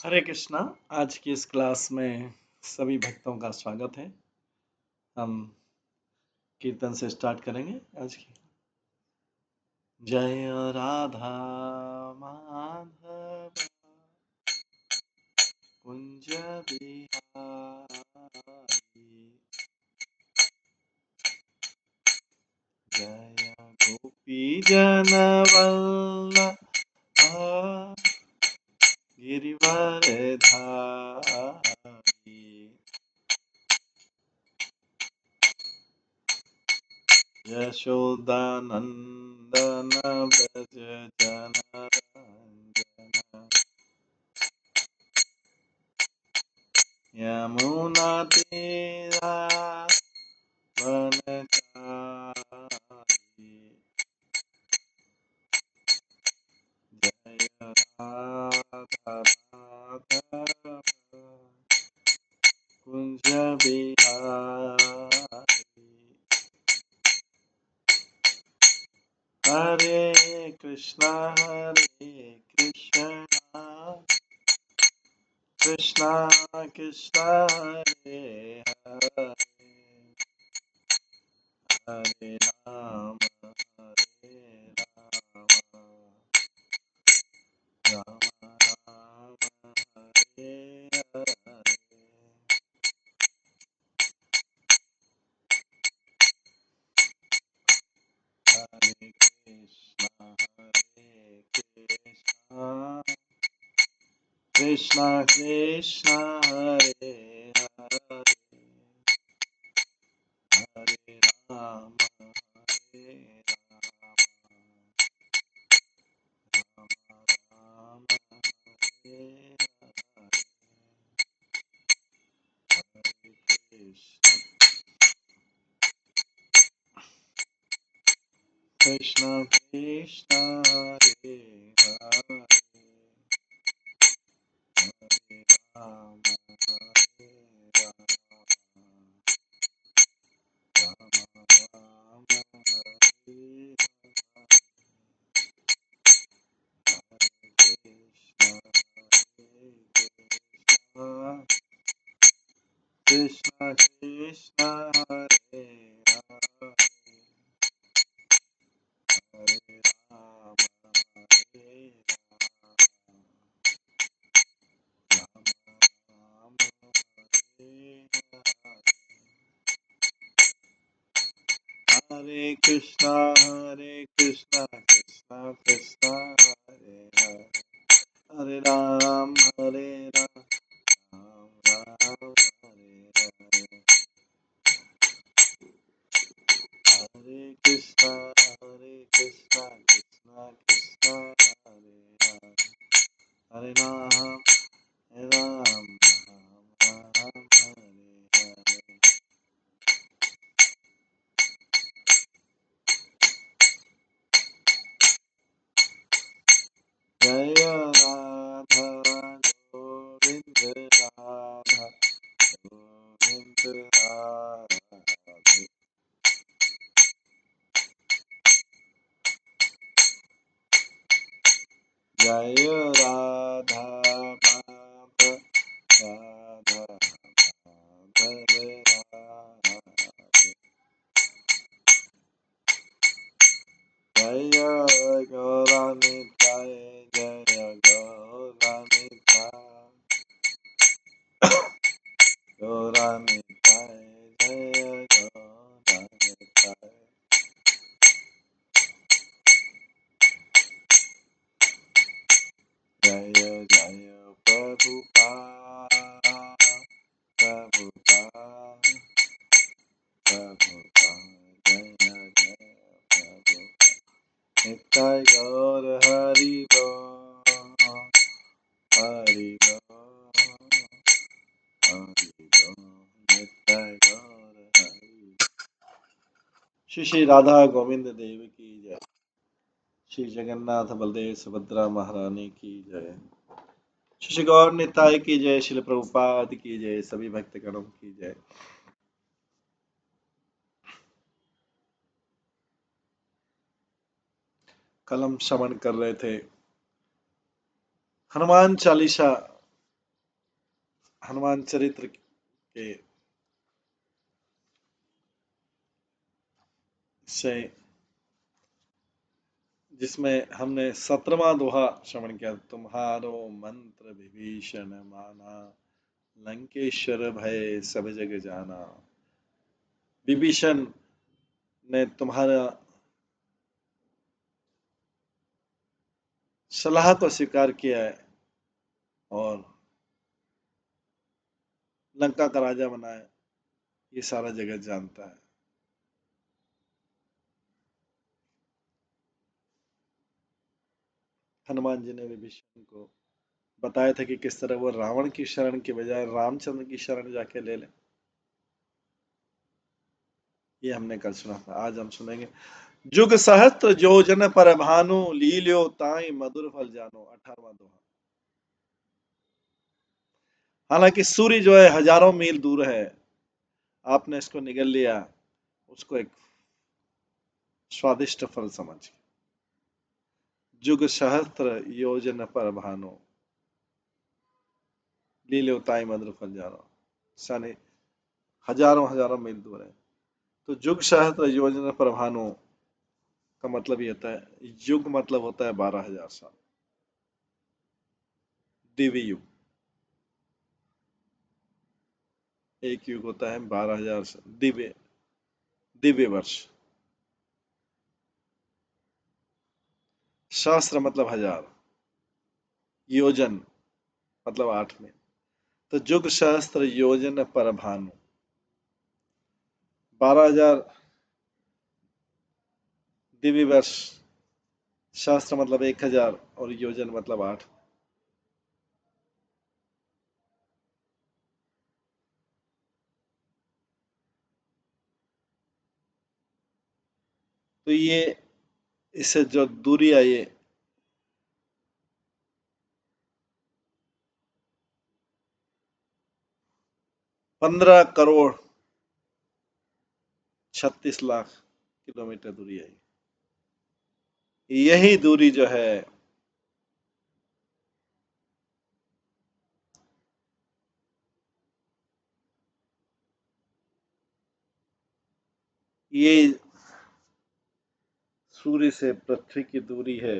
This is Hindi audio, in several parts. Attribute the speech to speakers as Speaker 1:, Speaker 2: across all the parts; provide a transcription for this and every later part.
Speaker 1: हरे कृष्णा। आज की इस क्लास में सभी भक्तों का स्वागत है। हम कीर्तन से स्टार्ट करेंगे आज की। जय राधा माधव कुंज बिहारी, जय गोपी जन वल्लभ गिरिवरधारी, यशोदानंदन व्रज जनरंजन, यमुना तीरावनचारी, जय राधा माधव कुंज बिहारी। हरे कृष्णा कृष्णा कृष्णा हरे हरे, हरे राम राम राम हरे हरे। हरे कृष्णा कृष्णा कृष्णा हरे हरे, हरे राम राम राम हरे हरे। हरे कृष्ण कृष्ण कृष्ण हरे हरे, हरे राम राम राम हरे हरे। कृष्ण कृष्ण हरे हरे, हरे राम राम राम हरे हरे। हरे कृष्णा कृष्णा कृष्णा हरे हरे, हरे राम राम राम हरे हरे। हरे कृष्णा कृष्णा कृष्णा हरे हरे, हरे राम राम राम हरे हरे। जय राधा गोविंद राधा गोविंद राधे। जय राधा माधव राधा माधव राधे। जय गौरानिताय, जय गौरानिताय, गौरानिताय जय गौरानिताय। जय जय प्रभुपाद प्रभुपाद प्रभुपाद, जय जय प्रभुपाद। नित्य गौर हरि बोल, हरि बोल, हरि बोल, नित्य गौर हरि। श्री श्री राधा गोविंद देव की जय। श्री जगन्नाथ बलदेव सुभद्रा महारानी की जय। श्री गौर निताय की जय। श्रील प्रभुपाद की जय। सभी भक्तगणों की जय। कल हम श्रवण कर रहे थे हनुमान चालीसा हनुमान चरित्र के से जिसमें हमने 17वां दोहा श्रवण किया, तुम्हारो मंत्र विभीषण माना, लंकेश्वर भय सब जग जाना। विभीषण ने तुम्हारा सलाह को स्वीकार किया है और लंका का राजा बनाया, ये सारा जगत जानता है। हनुमान जी ने विभीषण को बताया था कि किस तरह वो रावण की शरण के बजाय रामचंद्र की शरण जाके ले ले। ये हमने कल सुना था, आज हम सुनेंगे। जुग सहस्त्र योजन पर भानु, लील्यो ताई मधुर फल जानो। 18वां दोहा। हालांकि सूर्य जो है हजारों मील दूर है, आपने इसको निगल लिया, उसको एक स्वादिष्ट फल समझ। जुग सहस्त्र योजन पर भानु, लील्यो ताई मधुर फल जानो। यानी हजारों हजारों मील दूर है। तो जुग सहस्त्र योजन पर भानु का मतलब ये होता है, युग मतलब होता है 12,000 साल, दिव्य युग। एक युग होता है 12,000 दिव्य दिव्य वर्ष। सहस्त्र मतलब हजार, योजन मतलब 8 में। तो जुग सहस्त्र योजन पर भानु, 12,000 दिव्य वर्ष, सहस्त्र मतलब 1,000 और योजन मतलब 8। तो ये इससे जो दूरी आई है, 15,36,00,000 दूरी आई। यही दूरी जो है ये सूर्य से पृथ्वी की दूरी है।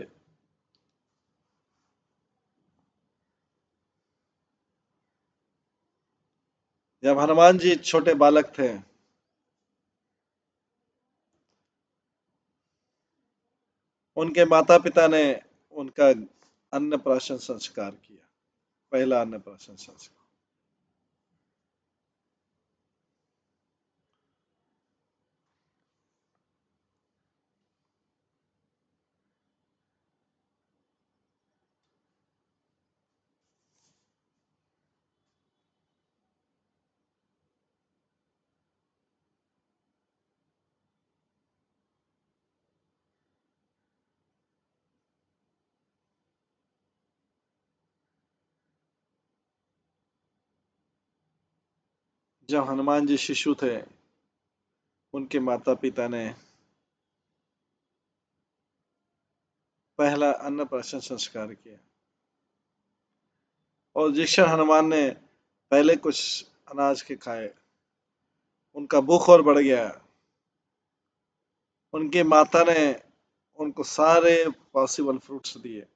Speaker 1: जब हनुमान जी छोटे बालक थे, उनके माता पिता ने उनका अन्नप्राशन संस्कार किया, पहला अन्नप्राशन संस्कार। जब हनुमान जी शिशु थे, उनके माता पिता ने पहला अन्नप्राशन संस्कार किया, और जिस क्षण हनुमान ने पहले कुछ अनाज के खाए, उनका भूख और बढ़ गया। उनकी माता ने उनको सारे पॉसिबल फ्रूट्स दिए।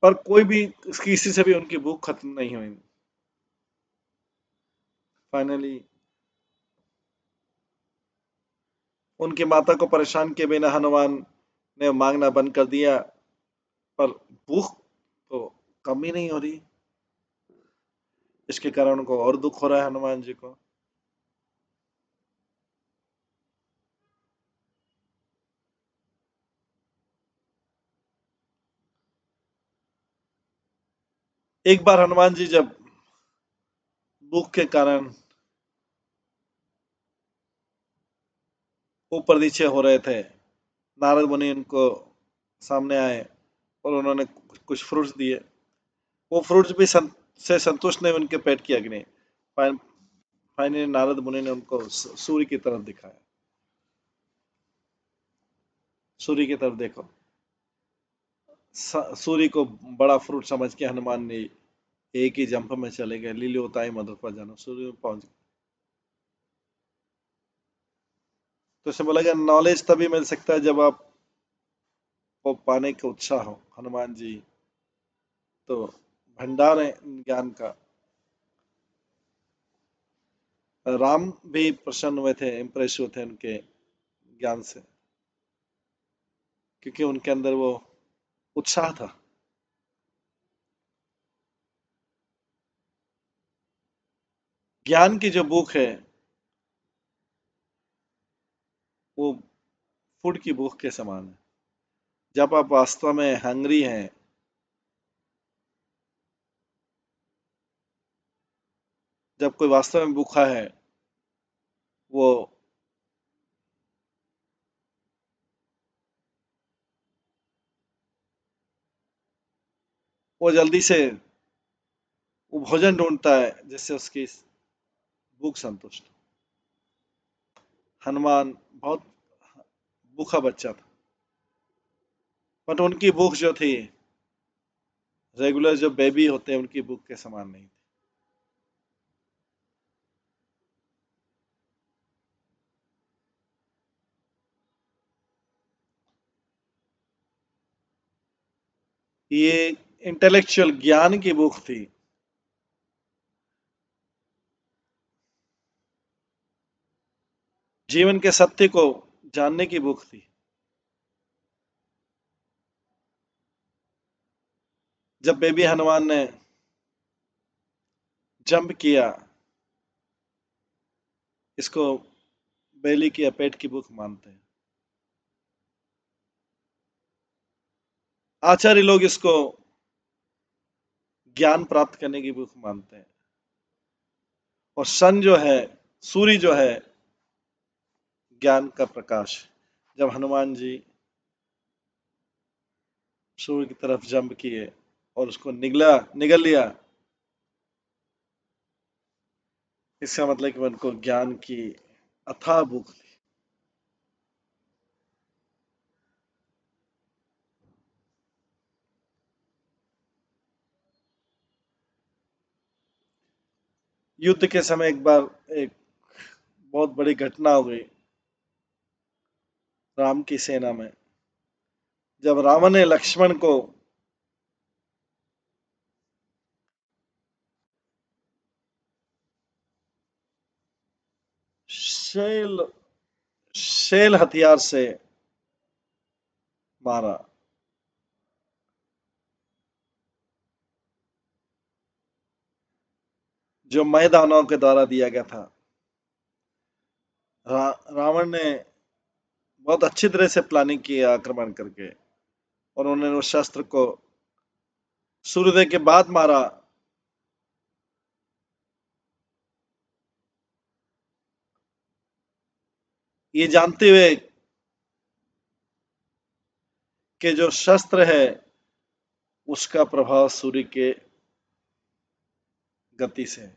Speaker 1: पर कोई भी किसी से भी उनकी भूख खत्म नहीं हुई। फाइनली उनकी माता को परेशान किए बिना हनुमान ने मांगना बंद कर दिया, पर भूख तो कम ही नहीं हो रही। इसके कारण उनको और दुख हो रहा है हनुमान जी को। एक बार हनुमान जी जब भूख के कारण ऊपर नीचे हो रहे थे, नारद मुनि उनको सामने आए और उन्होंने कुछ फ्रूट्स दिए। वो फ्रूट्स भी से संतुष्ट नहीं, उनके पेट की अग्नि। फाइनली नारद मुनि ने उनको सूर्य की तरफ दिखाया। सूर्य की तरफ देखो। सूर्य को बड़ा फ्रूट समझ के हनुमान ने एक ही जंप में चले गए। लील्योताई मधुर पर जानो, सूर्य में पहुंच गए। तो इससे बोला गया नॉलेज तभी मिल सकता है जब आप को पाने का उत्साह हो। हनुमान जी तो भंडार है ज्ञान का। राम भी प्रसन्न हुए थे, इम्प्रेस हुए थे उनके ज्ञान से, क्योंकि उनके अंदर वो उत्साह था। ज्ञान की जो भूख है वो फूड की भूख के समान है। जब आप वास्तव में हंग्री हैं, जब कोई वास्तव में भूखा है, वो वो जल्दी से वो भोजन ढूंढता है जिससे उसकी भूख संतुष्ट हो। हनुमान बहुत भूखा बच्चा था, बट उनकी भूख जो थी रेगुलर जो बेबी होते हैं उनकी भूख के समान नहीं थी। ये इंटेलेक्चुअल ज्ञान की भूख थी। जीवन के सत्य को जानने की भूख थी। जब बेबी हनुमान ने जंप किया, इसको बेली की या पेट की भूख मानते हैं। आचार्य लोग इसको ज्ञान प्राप्त करने की भूख मानते हैं। और सन जो है, सूर्य जो है, ज्ञान का प्रकाश। जब हनुमान जी सूर्य की तरफ जंप किए और उसको निगल लिया, इसका मतलब कि उनको ज्ञान की अथाह भूख थी। युद्ध के समय एक बार एक बहुत बड़ी घटना हो गई राम की सेना में। जब रावण ने लक्ष्मण को शैल शैल हथियार से मारा, जो मैदानों के द्वारा दिया गया था, रावण ने बहुत अच्छी तरह से प्लानिंग की आक्रमण करके, और उन्होंने उस शस्त्र को सूर्योदय के बाद मारा। ये जानते हुए कि जो शस्त्र है उसका प्रभाव सूर्य के गति से।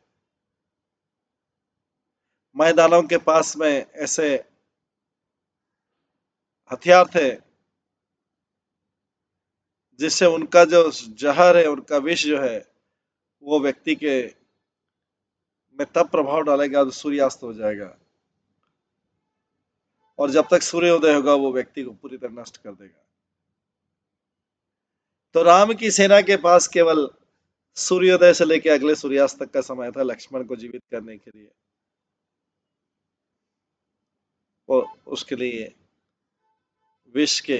Speaker 1: मैदानों के पास में ऐसे हथियार थे जिससे उनका जो जहर है, उनका विष जो है, वो व्यक्ति के में तब प्रभाव डालेगा तो सूर्यास्त हो जाएगा, और जब तक सूर्योदय होगा वो व्यक्ति को पूरी तरह नष्ट कर देगा। तो राम की सेना के पास केवल सूर्योदय से लेकर अगले सूर्यास्त तक का समय था लक्ष्मण को जीवित करने के लिए। और उसके लिए विष के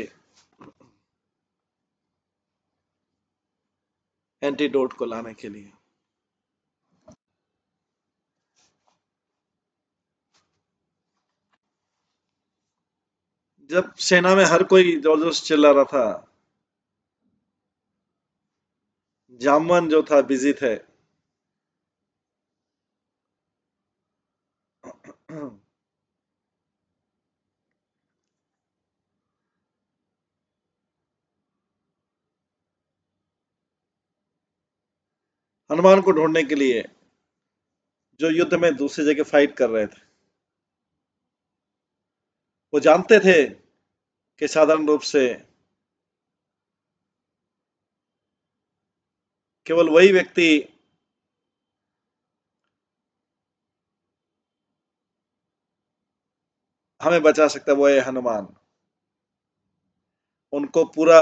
Speaker 1: एंटीडोट को लाने के लिए। जब सेना में हर कोई जोर जोर से चिल्ला रहा था, जामवन जो था बिजी थे। हनुमान को ढूंढने के लिए, जो युद्ध में दूसरी जगह फाइट कर रहे थे। वो जानते थे कि साधारण रूप से केवल वही व्यक्ति हमें बचा सकता है, वो है हनुमान। उनको पूरा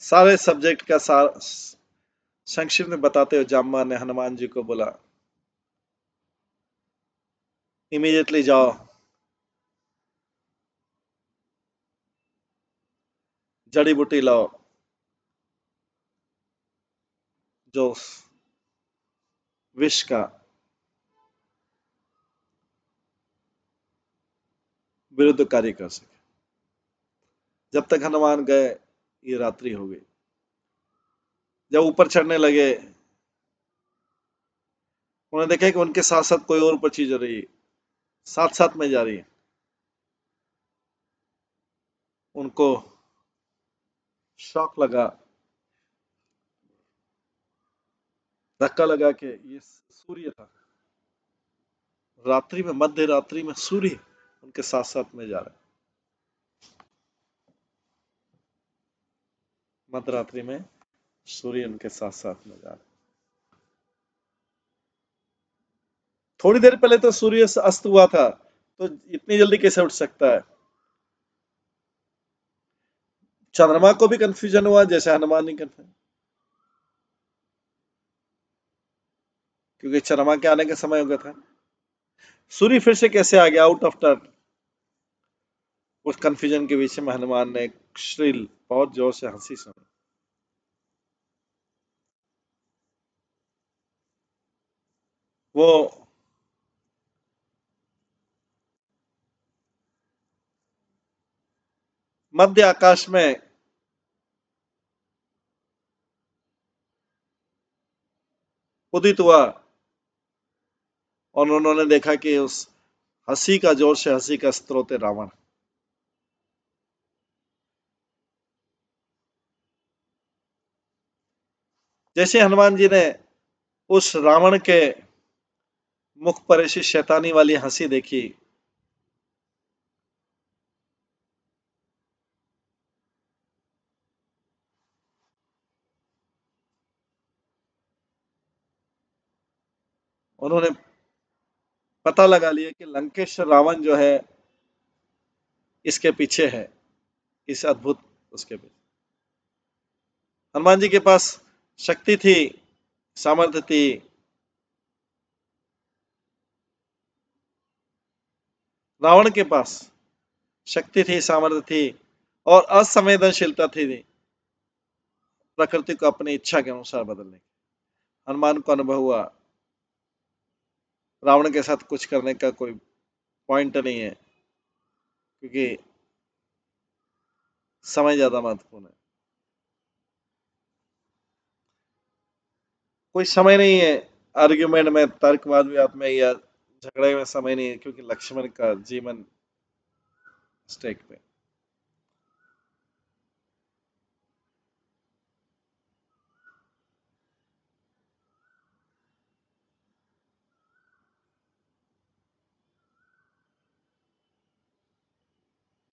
Speaker 1: सारे सब्जेक्ट का संक्षिप्त में बताते हुए जाम्बा ने हनुमान जी को बोला, इमीडिएटली जाओ, जड़ी बूटी लाओ जो विष का विरुद्ध कार्य कर सके। जब तक हनुमान गए, ये रात्रि हो गई। जब ऊपर चढ़ने लगे, उन्होंने देखा कि उनके साथ साथ कोई और ऊपर चीज हो रही है, साथ साथ में जा रही है। उनको शौक लगा, धक्का लगा कि ये सूर्य था। रात्रि में, मध्य रात्रि में सूर्य उनके साथ साथ में जा रहा है। मध्य रात्रि में सूर्य उनके साथ साथ में जा रहा है। थोड़ी देर पहले तो सूर्य अस्त हुआ था, तो इतनी जल्दी कैसे उठ सकता है? चंद्रमा को भी कंफ्यूजन हुआ, जैसे हनुमान नहीं करते, क्योंकि चंद्रमा के आने का समय हो गया था। सूर्य फिर से कैसे आ गया आउट ऑफ टर्न? उस कंफ्यूजन के बीच में हनुमान ने एक श्रील बहुत जोर से हंसी सुनी। वो मध्य आकाश में उदित हुआ, और उन्होंने देखा कि उस हंसी का, जोर से हंसी का स्रोत है रावण। जैसे हनुमान जी ने उस रावण के मुख पर ऐसी शैतानी वाली हंसी देखी, उन्होंने पता लगा लिया कि लंकेश्वर रावण जो है, इसके पीछे है, इस अद्भुत उसके पीछे। हनुमान जी के पास शक्ति थी, सामर्थ्य थी, रावण के पास शक्ति थी, सामर्थ्य थी, और असंवेदनशीलता थी प्रकृति को अपनी इच्छा के अनुसार बदलने की। हनुमान को अनुभव हुआ रावण के साथ कुछ करने का कोई पॉइंट नहीं है, क्योंकि समय ज्यादा महत्वपूर्ण है। कोई समय नहीं है आर्ग्यूमेंट में, तर्कवाद विवाद में या झगड़े में समय नहीं है, क्योंकि लक्ष्मण का जीवन स्टेक पे।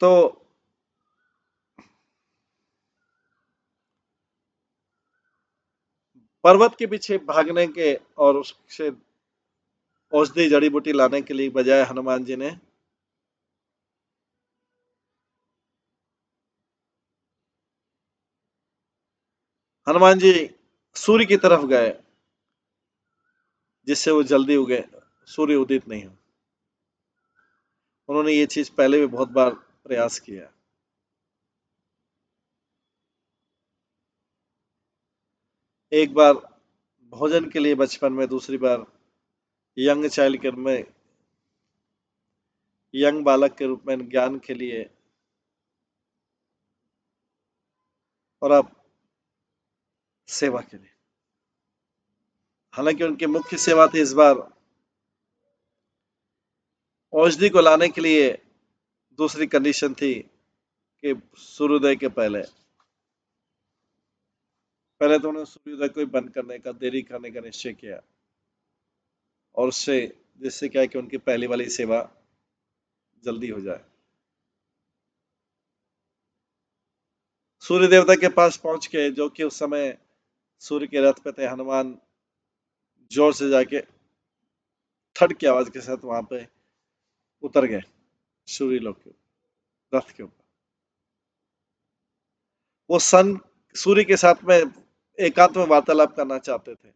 Speaker 1: तो पर्वत के पीछे भागने के और उससे औषधि जड़ी बूटी लाने के लिए बजाय हनुमान जी ने हनुमान जी सूर्य की तरफ गए, जिससे वो जल्दी उगे, सूर्य उदित नहीं हो। उन्होंने ये चीज पहले भी बहुत बार प्रयास किया। एक बार भोजन के लिए बचपन में, दूसरी बार यंग चाइल्ड के रूप में, यंग बालक के रूप में ज्ञान के लिए, और अब सेवा के लिए। हालांकि उनकी मुख्य सेवा थी इस बार औषधि को लाने के लिए। दूसरी कंडीशन थी कि सूर्योदय के पहले पहले तो उन्होंने सूर्योदय को ही बंद करने का, देरी करने का निश्चय किया, और उससे जिससे क्या है कि उनकी पहली वाली सेवा जल्दी हो जाए। सूर्य देवता के पास पहुंच के, जो कि उस समय सूर्य के रथ पे थे, हनुमान जोर से जाके थड की आवाज के साथ वहां पे उतर गए सूर्य लोक के रथ के ऊपर। वो सन सूर्य के साथ में एकांत में वार्तालाप करना चाहते थे,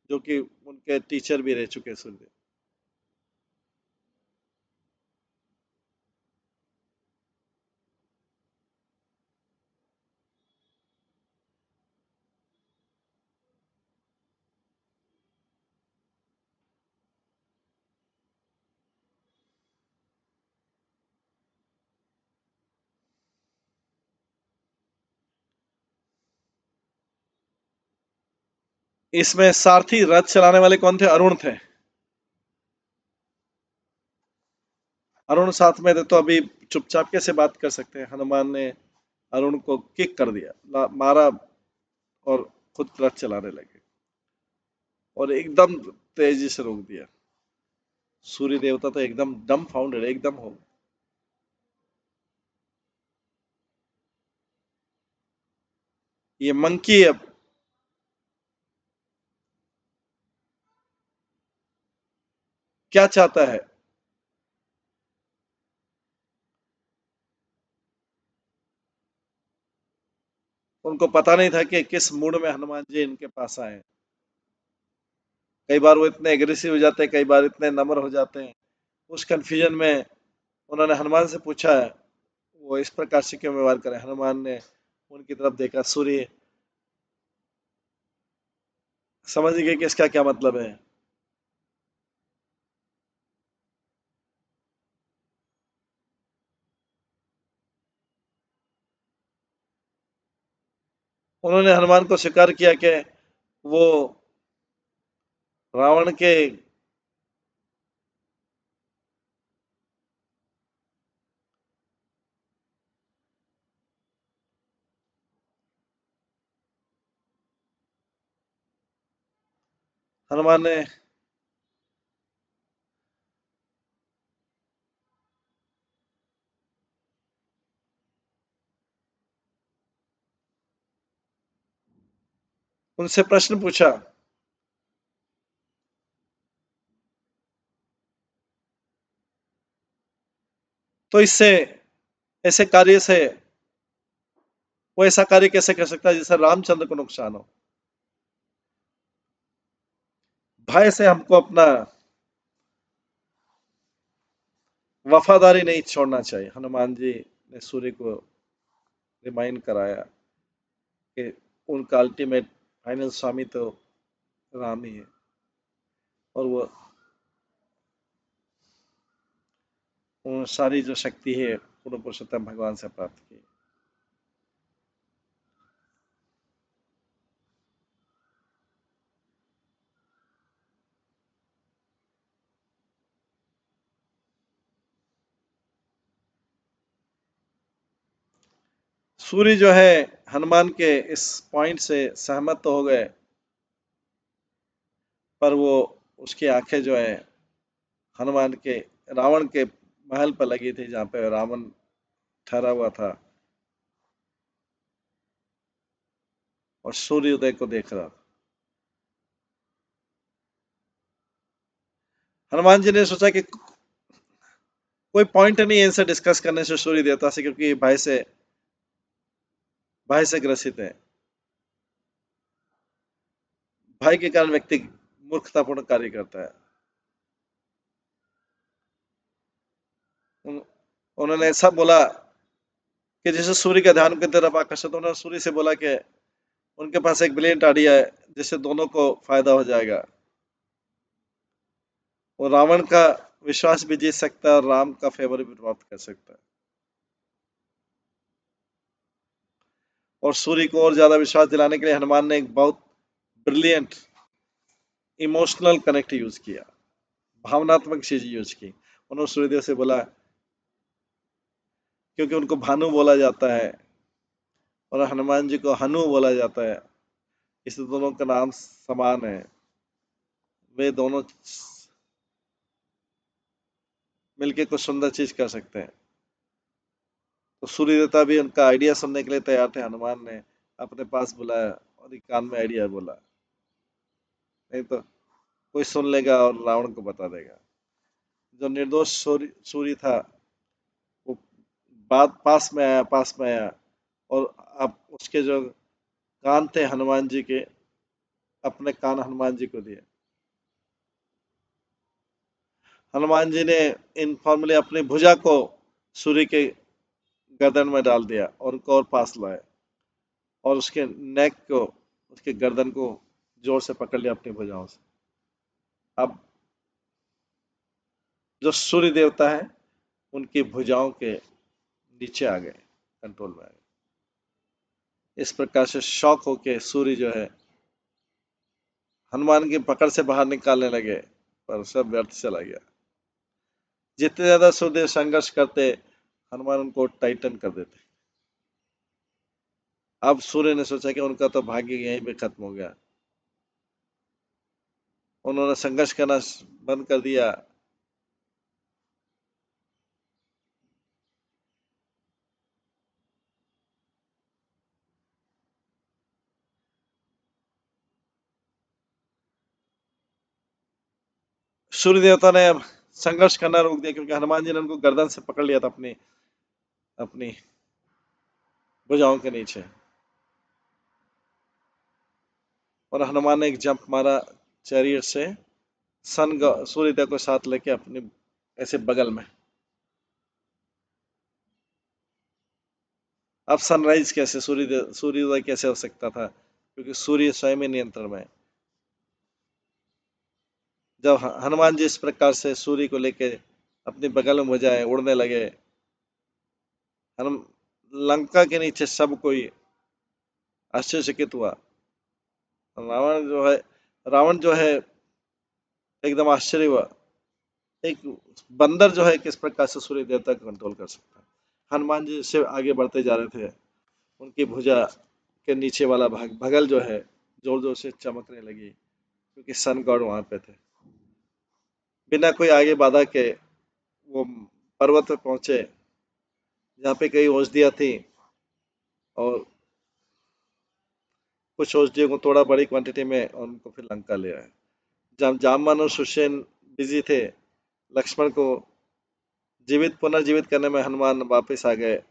Speaker 1: जो कि उनके टीचर भी रह चुके सूर्यदेव। इसमें सारथी रथ चलाने वाले कौन थे? अरुण थे। अरुण साथ में थे तो अभी चुपचाप कैसे बात कर सकते हैं? हनुमान ने अरुण को किक कर दिया, मारा, और खुद रथ चलाने लगे और एकदम तेजी से रोक दिया। सूर्य देवता तो एकदम डम फाउंडेड, एकदम हो। ये मंकी अब क्या चाहता है? उनको पता नहीं था कि किस मूड में हनुमान जी इनके पास आए। कई बार वो इतने एग्रेसिव हो जाते हैं, कई बार इतने नम्र हो जाते हैं। उस कंफ्यूजन में उन्होंने हनुमान से पूछा, वो इस प्रकार से क्यों व्यवहार करें? हनुमान ने उनकी तरफ देखा, सूर्य समझ गए कि इसका क्या मतलब है। उन्होंने हनुमान को स्वीकार किया कि वो रावण के हनुमान ने उनसे प्रश्न पूछा। तो इससे, ऐसे कार्य से, वो ऐसा कार्य कैसे कर सकता है जिससे रामचंद्र को नुकसान हो? भय से हमको अपना वफादारी नहीं छोड़ना चाहिए। हनुमान जी ने सूर्य को रिमाइंड कराया कि उनका अल्टीमेट फाइनल स्वामी तो राम ही है, और वो सारी जो शक्ति है पूर्ण पुरुषोत्तम भगवान से प्राप्त की। सूर्य जो है हनुमान के इस पॉइंट से सहमत तो हो गए, पर वो, उसकी आंखें जो है हनुमान के रावण के महल पर लगी थी, जहां पे रावण ठहरा हुआ था और सूर्योदय को देख रहा था। हनुमान जी ने सोचा कि कोई पॉइंट नहीं है इनसे डिस्कस करने से सूर्य देवता से, क्योंकि भय से ग्रसित है। भय के कारण व्यक्ति मूर्खतापूर्ण कार्य करता है। उन्होंने ऐसा बोला कि जैसे सूर्य का ध्यान की तरफ आकर्षित, उन्होंने सूर्य से बोला कि उनके पास एक ब्रिलियंट आइडिया है जिससे दोनों को फायदा हो जाएगा। वो रावण का विश्वास भी जीत सकता है और राम का फेवर भी प्राप्त कर सकता है। और सूर्य को और ज्यादा विश्वास दिलाने के लिए हनुमान ने एक बहुत ब्रिलियंट इमोशनल कनेक्ट यूज किया, भावनात्मक चीज यूज की। उन्होंने सूर्यदेव से बोला, क्योंकि उनको भानु बोला जाता है और हनुमान जी को हनु बोला जाता है, इसलिए दोनों का नाम समान है। वे दोनों मिलके कुछ सुंदर चीज कर सकते हैं। तो सूर्य देवता भी उनका आइडिया सुनने के लिए तैयार थे। हनुमान ने अपने पास बुलाया और एक कान में आइडिया बोला, नहीं तो कोई सुन लेगा और रावण को बता देगा। जो निर्दोष सूर्य सूर्य था वो बात पास में आया और अब उसके जो कान थे हनुमान जी के, अपने कान हनुमान जी को दिए। हनुमान जी ने इनफॉर्मली अपनी भुजा को सूर्य के गर्दन में डाल दिया और उनको और पास लाए और उसके नेक को, उसके गर्दन को जोर से पकड़ लिया अपनी भुजाओं से। अब जो सूर्य देवता है उनकी भुजाओं के नीचे आ गए, कंट्रोल में आ गए। इस प्रकार से शौक होके सूर्य जो है हनुमान की पकड़ से बाहर निकालने लगे, पर सब व्यर्थ चला गया। जितने ज्यादा सूर्यदेव संघर्ष करते, हनुमान उनको टाइटन कर देते। अब सूर्य ने सोचा कि उनका तो भाग्य यहीं पे खत्म हो गया। उन्होंने संघर्ष करना बंद कर दिया। सूर्य देवता ने अब संघर्ष करना रोक दिया, क्योंकि हनुमान जी ने उनको गर्दन से पकड़ लिया था अपनी अपनी भुजाओं के नीचे। और हनुमान ने एक जंप मारा चैरियट से, सूर्य देव को साथ लेके अपने ऐसे बगल में। अब सनराइज कैसे, सूर्योदय कैसे हो सकता था, क्योंकि सूर्य स्वयं ही नियंत्रण में है। जब हनुमान जी इस प्रकार से सूर्य को लेके अपनी बगल में भुजाए उड़ने लगे, हनुम लंका के नीचे सब कोई आश्चर्यचकित हुआ। रावण जो है रावण जो है एकदम आश्चर्य हुआ। एक बंदर जो है किस प्रकार से सूर्य देवता को कंट्रोल कर सकता है। हनुमान जी से आगे बढ़ते जा रहे थे, उनकी भुजा के नीचे वाला भाग भगल जो है जोर जोर से चमकने लगी, क्योंकि सन गॉड वहां पे थे। बिना कोई आगे बाधा के वो पर्वत पे पहुंचे, जहाँ पे कई औषधियां थी, और कुछ औषधियों को तोड़ा बड़ी क्वांटिटी में और उनको फिर लंका ले आए। जब जामवान और सुषेण बिजी थे, लक्ष्मण को पुनर्जीवित करने में हनुमान वापस आ गए।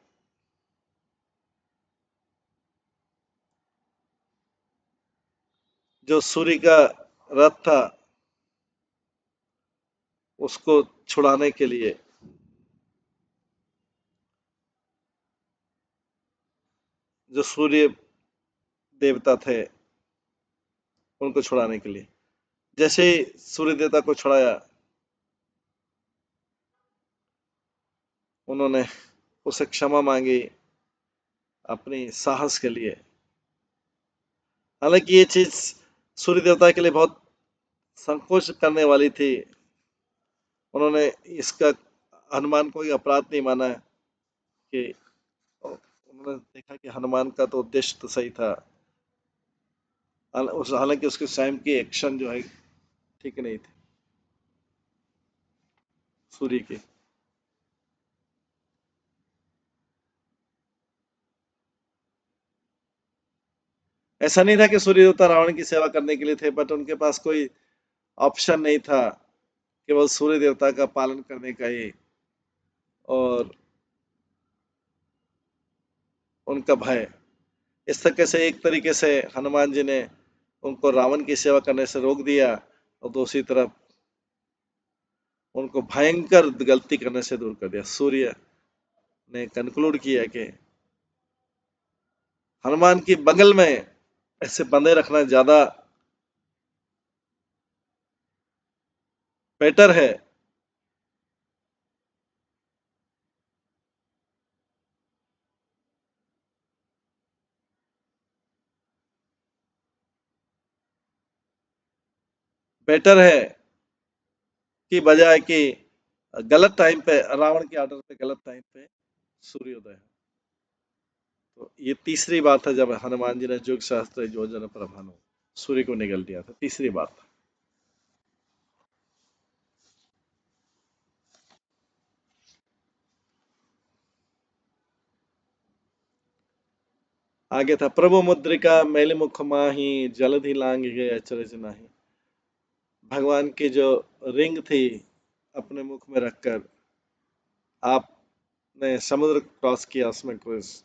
Speaker 1: जो सूर्य का रथ था उसको छुड़ाने के लिए, जो सूर्य देवता थे उनको छुड़ाने के लिए, जैसे ही सूर्य देवता को छुड़ाया, उन्होंने उसे क्षमा मांगी अपनी साहस के लिए। हालांकि ये चीज सूर्य देवता के लिए बहुत संकोच करने वाली थी। उन्होंने इसका हनुमान को अपराध नहीं माना कि उन्होंने देखा कि हनुमान का तो उद्देश्य तो सही था। हालांकि उसके स्वयं की एक्शन जो है ठीक नहीं थी सूर्य की। ऐसा नहीं था कि सूर्य देवता रावण की सेवा करने के लिए थे, बट उनके पास कोई ऑप्शन नहीं था, केवल सूर्य देवता का पालन करने का ही, और उनका भय। इस तरह से एक तरीके से हनुमान जी ने उनको रावण की सेवा करने से रोक दिया, और दूसरी तरफ उनको भयंकर गलती करने से दूर कर दिया। सूर्य ने कंक्लूड किया कि हनुमान की बगल में ऐसे बंधे रखना ज्यादा बेटर है। बेटर है कि बजाय कि गलत टाइम पे रावण के ऑर्डर पे गलत टाइम पे सूर्योदय है। तो ये तीसरी बात है जब हनुमान जी ने युग शास्त्र योजन प्रभानो सूर्य को निगल दिया था। तीसरी बात, आगे था, प्रभु मुद्रिका मैल मुख माही, जलधि लांग गए अचरज नाही। भगवान की जो रिंग थी अपने मुख में रखकर आपने समुद्र क्रॉस किया, उसमें क्रूज,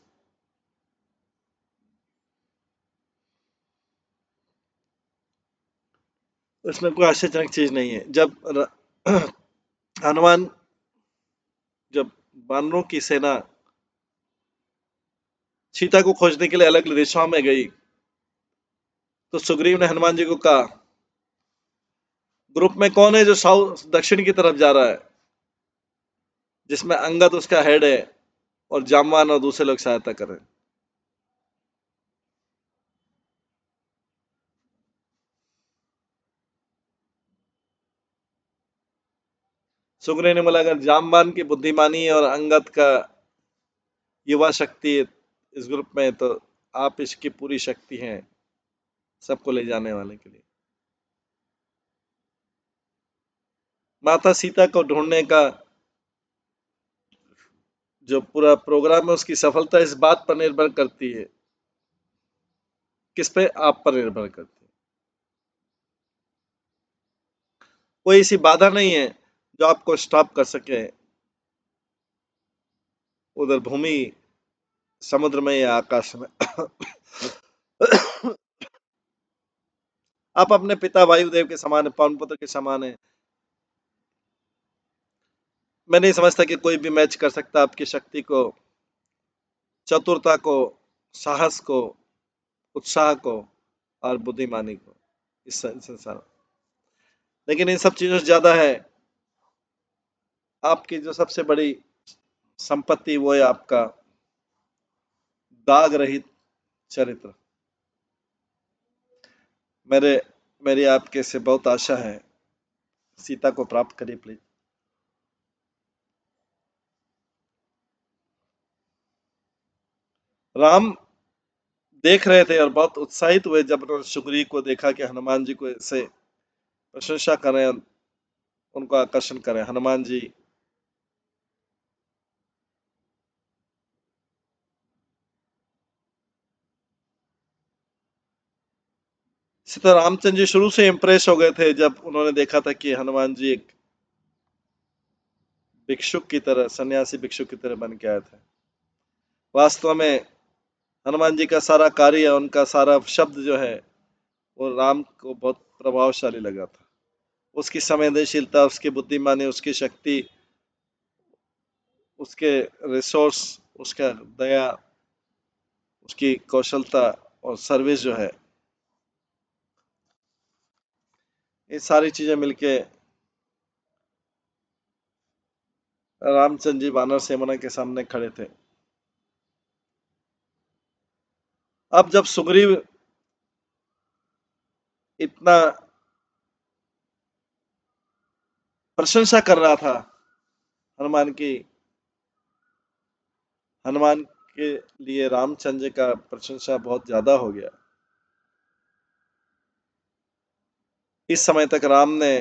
Speaker 1: उसमें कोई आश्चर्यजनक चीज नहीं है। हनुमान, जब वानरों की सेना सीता को खोजने के लिए अलग अलग दिशाओं में गई, तो सुग्रीव ने हनुमान जी को कहा, ग्रुप में कौन है जो साउथ दक्षिण की तरफ जा रहा है, जिसमें अंगद उसका हेड है और जामवान और दूसरे लोग सहायता कर रहे हैं। सुग्रीव ने बोला, अगर जामवान की बुद्धिमानी और अंगद का युवा शक्ति इस ग्रुप में है, तो आप इसकी पूरी शक्ति हैं सबको ले जाने वाले के लिए। माता सीता को ढूंढने का जो पूरा प्रोग्राम है, उसकी सफलता इस बात पर निर्भर करती है, किस पे? आप पर निर्भर करती है। कोई ऐसी बाधा नहीं है जो आपको स्टॉप कर सके, उधर भूमि, समुद्र में या आकाश में। आप अपने पिता वायुदेव के समान है, पवन पुत्र के समान है। मैं नहीं समझता कि कोई भी मैच कर सकता आपकी शक्ति को, चतुरता को, साहस को, उत्साह को और बुद्धिमानी को इस संसार में। लेकिन इन सब चीजों से ज्यादा है आपकी जो सबसे बड़ी संपत्ति, वो है आपका दाग रहित चरित्र। मेरे मेरी आपके से बहुत आशा है, सीता को प्राप्त करिए प्लीज। राम देख रहे थे और बहुत उत्साहित हुए जब उन्होंने सुग्रीव को देखा कि हनुमान जी को ऐसे प्रशंसा करें, उनको आकर्षण करें। हनुमान जी सीता रामचंद्र जी शुरू से इम्प्रेस हो गए थे जब उन्होंने देखा था कि हनुमान जी एक भिक्षुक की तरह, सन्यासी भिक्षुक की तरह बन के आए थे। वास्तव में हनुमान जी का सारा कार्य, उनका सारा शब्द जो है, वो राम को बहुत प्रभावशाली लगा था। उसकी संवेदनशीलता, उसकी बुद्धिमानी, उसकी शक्ति, उसके रिसोर्स, उसका दया, उसकी कौशलता और सर्विस जो है, ये सारी चीजें मिलके रामचंद्र जी वानर सेना के सामने खड़े थे। अब जब सुग्रीव इतना प्रशंसा कर रहा था हनुमान की, हनुमान के लिए रामचंद्र जी का प्रशंसा बहुत ज्यादा हो गया। इस समय तक राम ने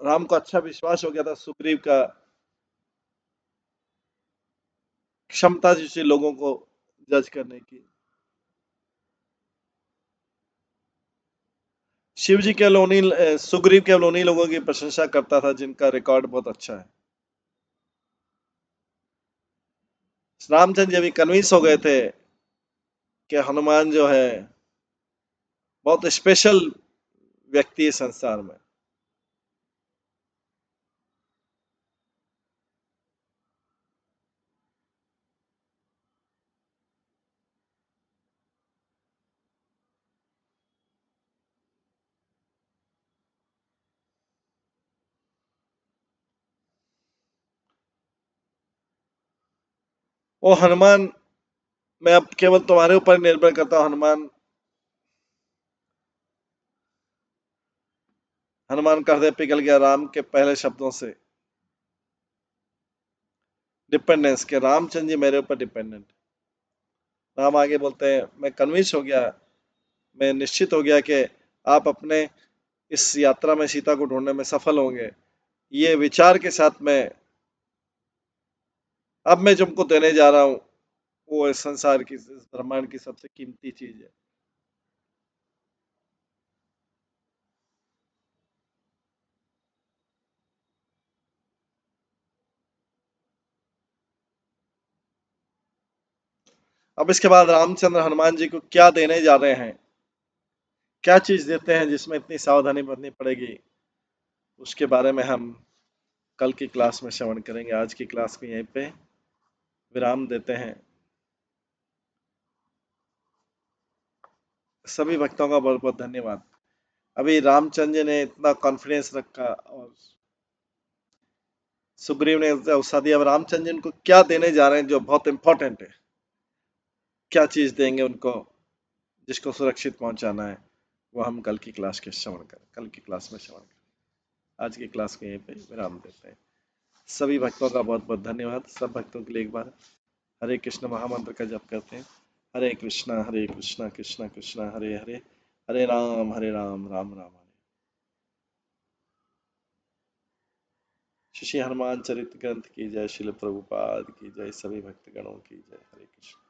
Speaker 1: राम को अच्छा विश्वास हो गया था सुग्रीव का क्षमता जिसे लोगों को जज करने की। शिव जी केवल उन्हीं, सुग्रीव केवल उन्हीं लोगों की प्रशंसा करता था जिनका रिकॉर्ड बहुत अच्छा है। रामचंद्र जी भी कन्विंस हो गए थे कि हनुमान जो है बहुत स्पेशल व्यक्ति है संसार में। वो हनुमान, मैं अब केवल तुम्हारे ऊपर निर्भर करता हूँ हनुमान। हनुमान का हृदय पिघल गया राम के पहले शब्दों से। डिपेंडेंस के, रामचंद्र जी मेरे ऊपर डिपेंडेंट। राम आगे बोलते हैं, मैं कन्विंस हो गया, मैं निश्चित हो गया कि आप अपने इस यात्रा में सीता को ढूंढने में सफल होंगे। ये विचार के साथ मैं अब मैं तुमको देने जा रहा हूँ, वो इस संसार की, इस ब्रह्मांड की सबसे कीमती चीज है। अब इसके बाद रामचंद्र हनुमान जी को क्या देने जा रहे हैं, क्या चीज देते हैं जिसमें इतनी सावधानी बरतनी पड़ेगी, उसके बारे में हम कल की क्लास में श्रवण करेंगे। आज की क्लास को यहीं पे विराम देते हैं। सभी भक्तों का बहुत बहुत धन्यवाद। अभी रामचंद्र जी ने इतना कॉन्फिडेंस रखा और सुग्रीव ने उत्साह दिया। अब रामचंद्र जी उनको क्या देने जा रहे हैं जो बहुत इंपॉर्टेंट है, क्या चीज देंगे उनको जिसको सुरक्षित पहुंचाना है, वो हम कल की क्लास के श्रवण करें, कल की क्लास में श्रवण करें। आज की क्लास को यहीं पे विराम देते हैं। सभी भक्तों का बहुत बहुत धन्यवाद। सब भक्तों के लिए एक बार हरे कृष्ण महामंत्र का जप करते हैं। हरे कृष्णा कृष्णा कृष्णा हरे हरे, हरे राम राम राम हरे। श्री हनुमान चरित ग्रंथ की जय, शिल प्रभुपाद की जय, सभी भक्तगणों की जय। हरे कृष्ण।